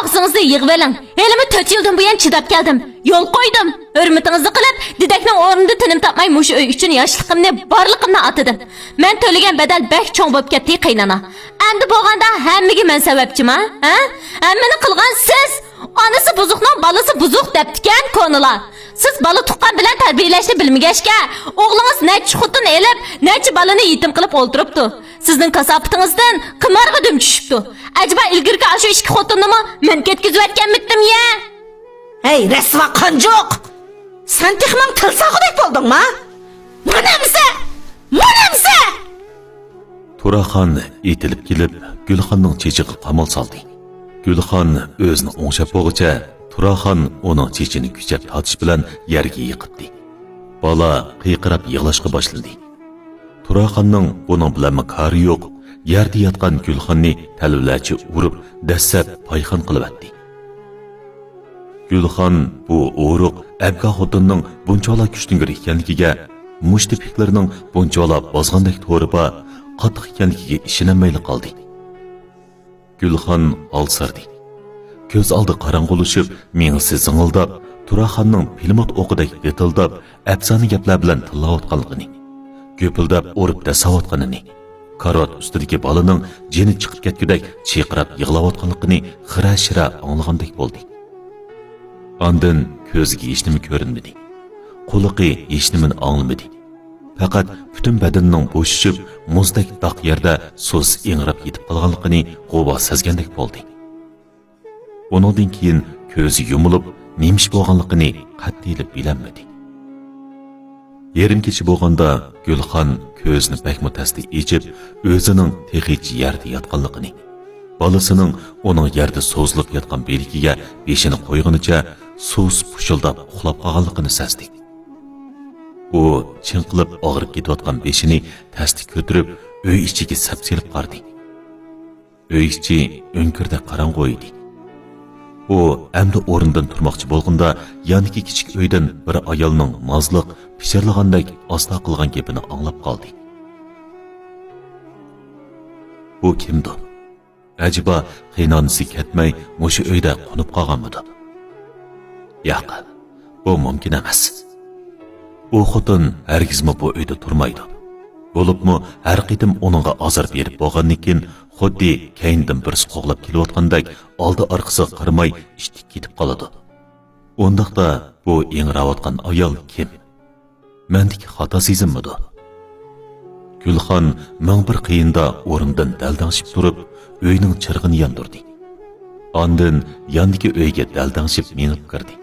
ağzınızda yığıverin. Elimi 4 yıldan bu yan çidap geldim. Yol koydum. Hürmetinizni qilib, didakning o'rnida tinim topmay mushu uy uchun yoshligimni, borligimni atadim. Men to'lagan badal bek cho'ng bo'lib ketdi qaynana. Endi bo'lganda hammaga men sababchima, ha? Hammani qilgan siz. Onasi buzuqning balasi buzuq debdikan ko'nilar. Siz bola tuqqan bilan tarbiyalashni bilmagashga, o'g'lingiz necha xotun elib, necha balani yetim qilib o'ltiribdi. Sizning kasobatingizdan qimorga dum tushibdi. Acaba ilgirga shu ikki xotinnimi men ketkizib o'tganmitdim ya? Hey, resva qanjoq! Sen texman tilsog'idek bo'ldingmi? Manamsa! Manamsa! Turaxon etilib kelib, Gulxonning chechiga qamal soldi. Gulxon o'zini o'ngshab bo'g'icha, Turaxon uning chechini kuchab tortish bilan yerga yiqitdi. Bola qiyqirab yig'lashga boshladi. Turaxonning buning bilan kari yo'q, yerda yotgan Gulxonni talvlachi urib, dassab payxon qilib atdi. Gulxon bu o'ruq abga xotinning bunchola kuchtingir ekanligiga, mushtipiklarning bunchola bozg'andek to'riba qattiq ekanligiga ishonmayli qoldi. Gulxon olsirdi. Ko'z oldi qorong'ulashib, mengisi zing'ildab, Turaxonning pilmot o'qidek yetildab, afsona gaplar bilan tillayotganligini, ko'pildab o'rib dasayotganini, karot ustidagi bolaning jini chiqib ketgudek chiyqirab yig'layotganligini xira-shira anglagandek bo'ldi. Ondan ko'ziga hech nima ko'rinmadi. Quliqi hech nimani anglamadi. Faqat butun badanining bo'shishib, muzdek doq yerda so'z ingrab yetib qolganligini g'ubo sezgandek bo'ldi. Uningdan keyin ko'zi yumilib, nemish bo'lganligini qat'iylab bilinmadi. Yerim kechi bo'lganda Gulxon ko'zini bakmo tasdi ichib, o'zining texichi yerda yotganligini, bolasining uning yerda so'zlib yotgan beligiga beshini qo'ygunicha so'z pushildab uxlab qolganligini sezdi. U chinqilib og'rib ketayotgan beshini tasdi ko'tarib, uy ichiga sapsilib qardi. Uy ichi o'nkirda qorong'u edi. U endi o'rnidan turmoqchi bo'lganda, yoniki kichik uydan bir ayolning nozliq, pishirlagandek asta qilgan gapini anglab qoldi. Bu kimdir? Acaba qiynonisi ketmay, mushu uyda qo'nib qolganmidi? Yo'q, bu mumkin emas. U xotin hargizmi bu uyda turmaydi. Bo'libmi, har qitim uningga azor berib bo'lgandan xuddi keyindan birisi qo'g'lab kelayotgandek, oldi orqasiga qaramay ishtik ketib qoladi. Undaqda bu ingravotgan ayol kim? Mendiki xato sezimmidi? Gulxon ming bir qiyinda o'rnidan daldangshib turib, uyning chirg'ini yondirdi. Ondan yondagi uyga daldangshib minib kirdi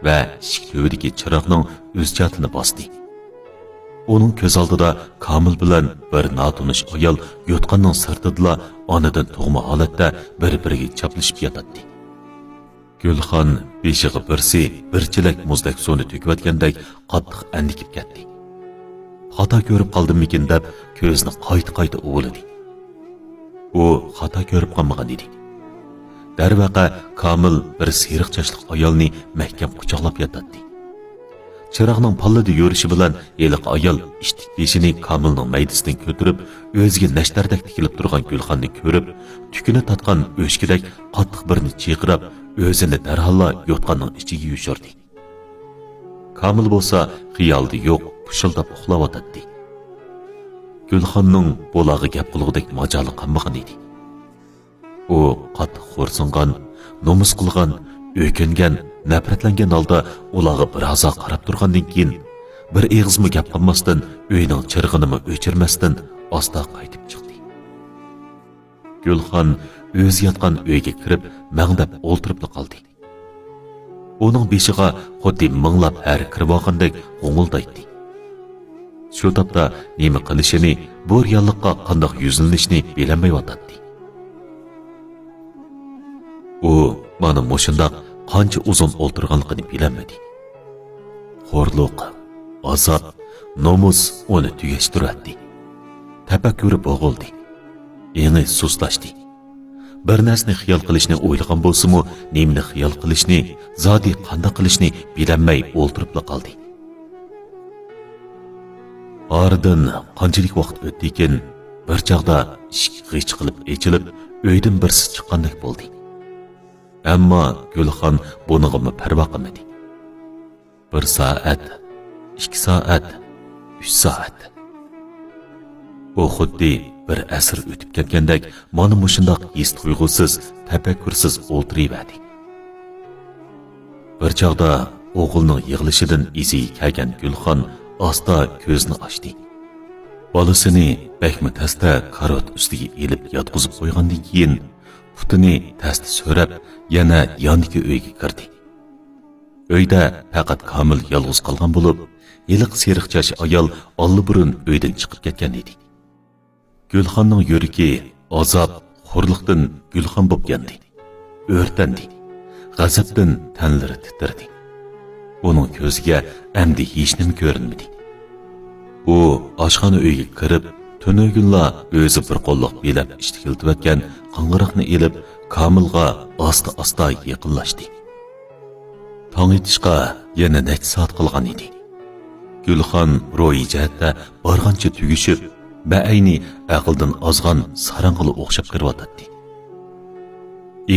va shiklovidagi chiroqning o'zchatini bosdi. Onun ko'z oldida Komil bilan bir notunish ayol yotqanning sirtidala onadan tug'ma holatda bir-biriga chaplashib yotadi. Gulxon beshig'i birsi bir chelak muzdek suvni to'kayotgandek qattiq andikib ketdi. Xato ko'rib qoldimmikin deb ko'zni qayta o'g'ildi. U xato ko'rib qolmagan edi. Darvaqa Komil bir seriq chashliq ayolni mahkam quchoqlab yotadi. Chiroqning pallada yurishi bilan eliq ayol ishtik beshini Komilning maydasidan ko'tarib, o'ziga nashtardek tikilib turgan Gulxonni ko'rib, tukini tatgan o'shkidek qattiq birni chiyqirab, o'zini darhalla yotqanning ichiga yushirdi. Komil bo'lsa, xiyolda yo'q, pushildab uxlayotdi. Gulxonning bo'lag'i gap qilgudek majoli qolmagan edi. U qattiq xo'rsingan, nomus qilgan, o'kingan, nafratlangan holda ularga biroz qarab turgandan keyin bir eg'izmi gap qilmasdan, uyning chirg'inimi o'chirmasdan asta qaytib chiqdi. Gulxon o'zi yotgan uyga kirib, mangdab o'ltirib qoldi. Uning beshiga xuddi minglab har kirib olgandek g'ung'uldaydi. Shu topda nima qilishini, bu reallikqa qanday yuzlanishni bilmayotdi. U mana mushundaq qancha uzun o'ltirganligini bilmadi. Xo'rliq, azob, nomus uni tugashtirdi. Tafakkuri bo'g'ildi. Endi sustlashdi. Bir narsani xiyol qilishni o'ylagan bo'lsa-mu, nimni xiyol qilishni, zodi qanday qilishni bilmay o'ltirib qoldi. Oradan qanchalik vaqt o'tdikin, bir chaqda eshik g'ich qilib ochilib, uydan birsi chiqqandek bo'ldi. Ammo Gulxon bunig'imi parvo qilmadi. 1 soat, 2 soat, 3 soat. U xuddi bir asr o'tib ketgandek, mana mushundoq his tuyg'usiz, tafakkursiz o'ltiraverdi. Bir chog'da o'g'ilning yig'lishidan izi kelgan Gulxon asta ko'zini ochdi. Bolasini bakmi tasta karot ustiga elib yotqizib qo'ygandan keyin putini tasta so'rab yana yoniki uyga kirdi. Uyda faqat Komil yolg'iz qolgan bo'lib, iliq seriqchash ayol allaburun uydan chiqib ketgan edi. Gulxonning yuragi azob, xo'rliqdan gulxon bo'lib yandi. O'rtandi. G'azabdan tanlari titrdi. Uning ko'ziga endi hech nima ko'rinmadi. U oshxona uyga kirib, tunugunla o'zi bir qo'lliq belab ishtikiltiyotgan qing'iriqni elib, Komilga asta-asta yaqinlashdi. Tong etishga yana necha soat qolgan edi. Gulxon ro'yi jihatda borgancha tugishib, ba'ayni aqldan ozg'an sarang'ili o'xshab qiryotdi.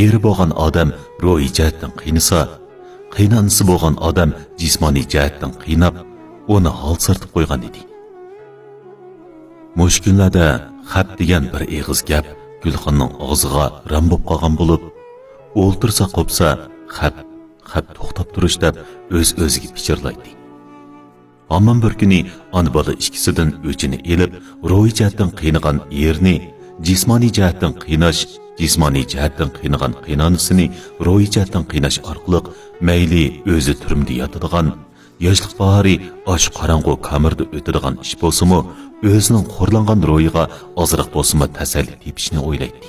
Eri bo'lgan odam ro'yi jihatdan qiynasa, qiynanisi bo'lgan odam jismoniy jihatdan qiynab, uni hol sirtib qo'ygan edi. Mushkunlarda xat degan bir eg'iz gap Gulxonning og'ziga ram bo'lib qolgan bo'lib, o'ltirsa qopsa xat to'xtab turish deb o'z-o'ziga pichirlaydi. Ammo bir kuni ona bola ikkisidan o'chini elib, ro'yi jihatdan qiynagan erni jismoniy jihatdan qiynash, jismoniy jihatdan qiynagan qiynanisini ro'yi jihatdan qiynash orqali mayli o'zi turmda yotadigan, yoshlik bahori osh qorong'u kamirda o'tadigan ish bo'lsa-mu, o'zining xo'rlangan ro'yiga ozroq bo'lsa-mu tasalli tepishni o'ylaydi.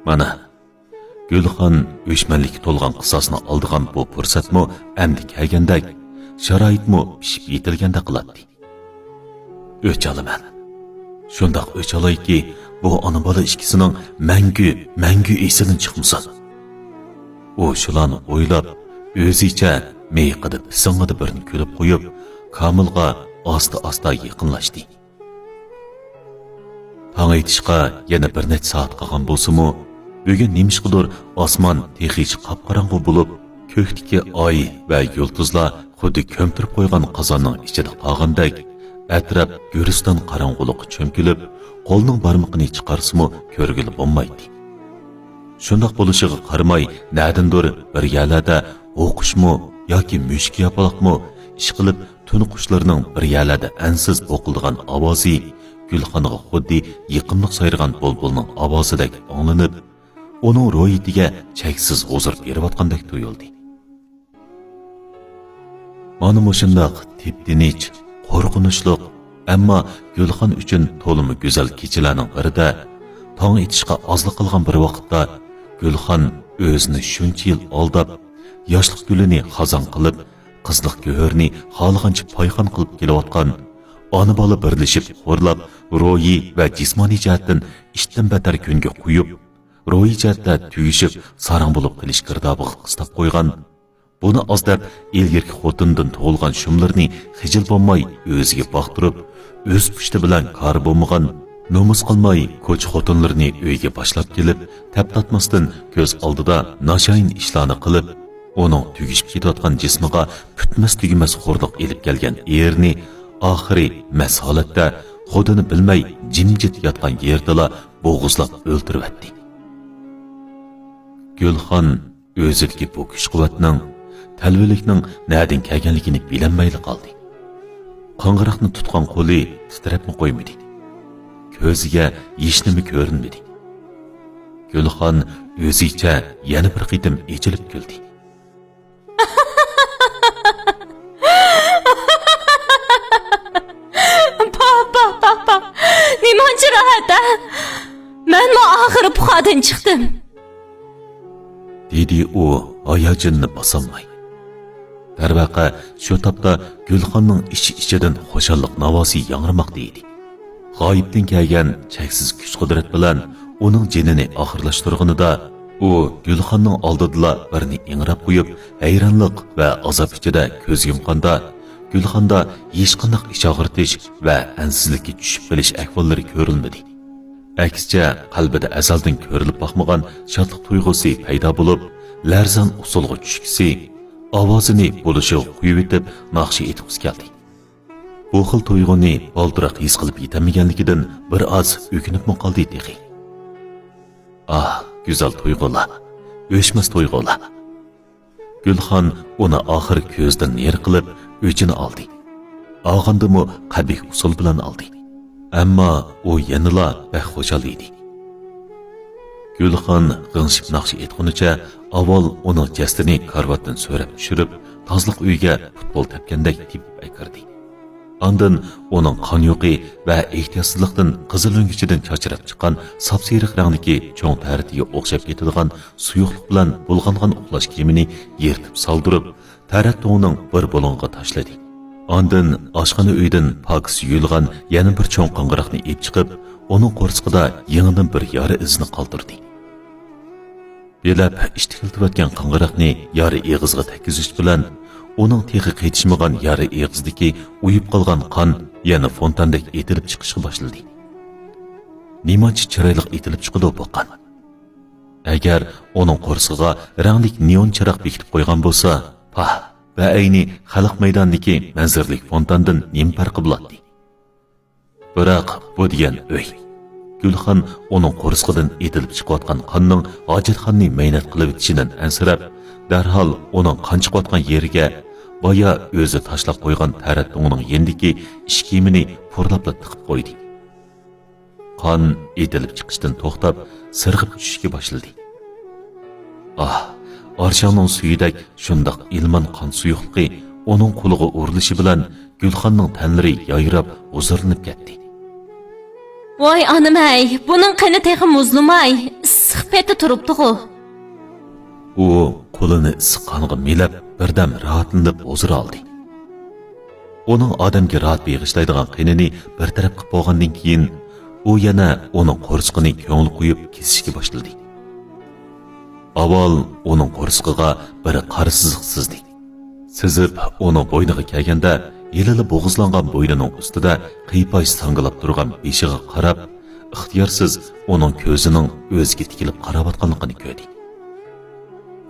Mana Gulxon o'shmanlikka to'lgan qisosni oldigan bu fursatmi endi kelgandek, sharoitmi pishib yetilganda qiladi. O'ch olaman. Shundoq o'ch olayki, bu ona bola ikkisining mangu esidan chiqmasin. U shularni o'ylab, o'zicha meyqida pisingida birini kulib qo'yib, Komilga asta-asta yaqinlashdi. Tong etishga yana bir necha soat qolgan bo'lsa-mu, bugun nimishqidir osmon tehish qop-qorong'u bo'lib, ko'kdagi oy va yulduzlar xuddi ko'mtirib qo'ygan qozonning ichida qolgandek, atrof guriston qorong'uliq cho'mkilib, qo'lning barmoqini chiqarsimi ko'rgili bo'lmaydi. Shundoq bo'lishiga qaramay, nadindir bir yerlarda o'qishmi yoki mushuk yapaloqmi ish qilib, tun qushlarining bir yerlarda ansiz o'qildigan ovozi Gulxonga xuddi yiqimliq sayrgan bulbulning ovozidek anglanib, uning ro'yitiga cheksiz huzur berayotgandek tuyuldi. Mana mushundoq tip-tinch, qo'rqinchli, ammo Gulxon uchun to'limi go'zal kechalarning birida tong etishga ozlik qilgan bir vaqtda Gulxon o'zini shuncha yil aldab, yoshlik gulini xazon qilib, qizlik go'rni xohlagancha payxon qilib kelayotgan, ona bola birlashib xo'rlab, ro'yi va jismoniy jihatdan ishdan betar kunga qo'yib, ro'yi jihatda tugishib, sarang bo'lib qilish girdobig'i qistab qo'ygan. Buni ozdab ilgirki xotindan tug'ilgan shumlarni xijil bo'lmay o'ziga boqtirib, o'z pushti bilan kor bo'lmagan, nomus qilmay ko'ch xotinlarni uyga boshlab kelib, taptatmasdan ko'z oldida nashayin ishlarni qilib, uning tugishib ketayotgan jismiga putmas tugimas xo'rliq elib kelgan erni oxiri mas holatda xudini bilmay jimjit yotgan yerdala bo'g'izlab o'ltiribdi. Gulxon o'zidagi bu kuch-quvvatning, talvilikning nadin kelganligini bilinmayli qoldi. Qing'iriqni tutgan qo'li titrabmi qo'ymadi. Ko'ziga hech nima ko'rinmadi. Gulxon o'zicha yana bir qitim echilib kuldi. Papa, nimancha rahat-a? Men oxiri puxadan chiqdim. Dedi u hayajonini bosolmay. Darvaqa shu topda Gulxonning ichi-ichidan xo'shallik navosi yangramoqda edi. G'oyibdan kelgan cheksiz kuch-qudrat bilan uning jinini oxirlashtirganida u Gulxonning oldida birini ingrab qo'yib, hayronlik va azob ichida ko'z yumganda Gulxonda hech qanday ish og'irtish va ansizlikka tushib qolish ahvollari ko'rilmadi. Aksincha, qalbida azaldan ko'rilib boqmagan shodlik tuyg'usi paydo bo'lib, larzan usulga tushgisi, ovozini bo'lishiga qo'yib etib, naqshi etib keldi. Bu xil tuyg'uni oldiriq his qilib yetamaganligidan bir oz o'kinib qoldi dedi. Ah, go'zal tuyg'ular, o'chmas tuyg'ular. Gulxon uni oxir ko'zdan ner qilib o'chini oldi. Og'andimi qabih usul bilan oldi. Ammo u yanila beh xo'jal edi. Gulxon g'ingshib naqshi etgunicha avval uning jasadini karvatdan so'rab tushirib, tozliq uyga futbol tepgandek tepib kirdi. Ondan uning qon yo'qi va ehtiyotsizlikdan qizil o'ngichidan chachirab chiqqan sapsariq rangdagi cho'ng taritiga o'xshab ketadigan suyuqlik bilan bulg'angan uxlash kiyimini yirtib soldirib, tarat to'ning bir bo'longa tashladi. Ondan oshxona uydan pok suyulgan yana bir cho'ng qing'iriqni ep chiqib, uning qo'rsqida yangidan bir yara izini qoldirdi. Belab ishtikiltiyotgan qing'iriqni yara eg'izga tekkizish bilan uning texi qaytishmagan yara eg'izdagi uyib qolgan qon yana fontandek etilib chiqishga boshladi. Nimachi chiroyli etilib chiqdi bu qon. Agar uning qo'rsqiga ranglik neon chiroq bekitib qo'ygan bo'lsa, pah va ayni xalq maydonidagi manzarlik fontandan nim farqi bo'ladi. Biroq bu degan uy. Gulxon uning qo'rsqidan etilib chiqayotgan qonning hojatxonni maynat qilib o'tishidan ansirab, darhol uning qon chiqayotgan yeriga boya o'zi tashlab qo'ygan tarat uning yendiki ish kiyimini purlab tiqib qo'ydi. Qon etilib chiqishdan to'xtab, sirg'ib tushishga boshladi. Ah, Arshonning suyidek shundoq ilman qon suyuqligi uning qo'liga urilishi bilan Gulxonning tanlari yayrab, huzurlanib ketdi. Voy anam-ay, buning qani texi muzlimay, issiq peti turibdi-ku. U qo'lini issiq qonga melab, birdam rahatlanib huzur oldi. Uning odamga rahat beg'ishlaydigan qinini bir taraf qilib bo'lgandan keyin, u yana uning qo'rsqini ko'ngil qo'yib kesishga boshladi. Avval uning qo'rsqiga bir qarsizlik sizdi. Sizib uning bo'yniga kelganda, yelili bo'g'izlangan bo'ynining ustida qiypay sangilab turgan beshiga qarab, ixtiyorsiz uning ko'zining o'ziga tikilib qarayotganligini ko'rdi.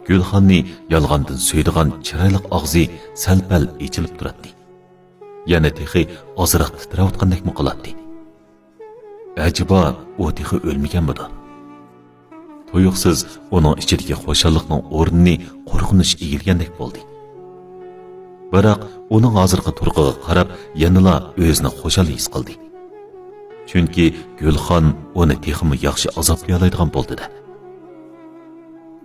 Gulxonni yolg'ondan suydigan chiroyli og'zi sal-pal echilib turadi. Yana texi ozroq titrayotgandek qiladi. Ajiba, u texi o'lmaganmidi? Tuyuqsiz uning ichidagi xo'shallikning o'rnini qo'rqinish egilgandek bo'ldi. Biroq uning hozirgi turqiga qarab, yanila o'zini xo'shal his qildi. Chunki Gulxon uni texmi yaxshi azoblay oladigan bo'ldi-da.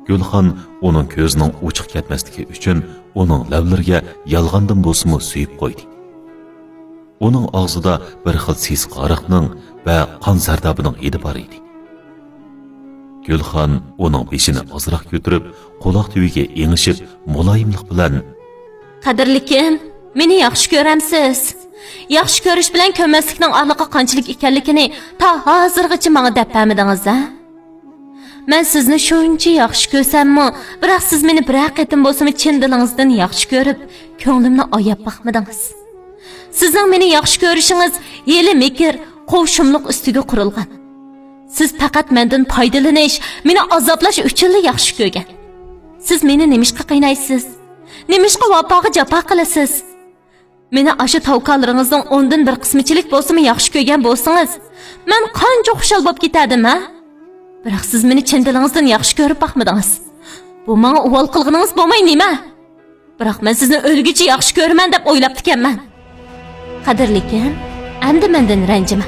Gulxon uning ko'zining uchiq ketmasligi uchun uning lablariga yolg'ondan bo'lsa-mu suyib qo'ydi. Uning og'zida bir xil sis qariqning va qon zardabining hidi bor edi. Gulxon uning beshini ozroq ko'tarib, quloq tubiga engishib, muloyimlik bilan: Qadrlikim, meni yaxshi ko'ramsiz. Yaxshi ko'rish bilan ko'maslikning aniq qanchalik ekanligini ta hozirgacha menga deb bermadingiz-a? Men sizni shuncha yaxshi ko'rsammi, biroq siz meni bir haqiqatim bo'lsa-mu chin dilingizdan yaxshi ko'rib, ko'nglimni oyab baxmadingiz. Sizning meni yaxshi ko'rishingiz yeli mekir, qo'shimliq ustiga qurilgan. Siz faqat mendan foydalanish, meni azoblash uchun yaxshi ko'rgan. Siz meni nimishqa qiynaysiz? Nimishqa vafoga jafo qilasiz? Meni ashu tavqalaringizning ondan bir qismichilik bo'lsa-mu yaxshi ko'rgan bo'lsangiz, men qancha xushal bo'lib ketadim-a? Biroq siz meni chin dilingizdan yaxshi ko'rib baxmadingiz. Bu menga uvol qilganingiz bo'lmay nima? Biroq men sizni o'lgicha yaxshi ko'raman deb o'ylab ekanman. Qadrlikim, endi mendan ranjima.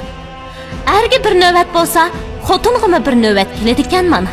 Erga bir navbat bo'lsa, xotinga bir navbat keladi ekan mana.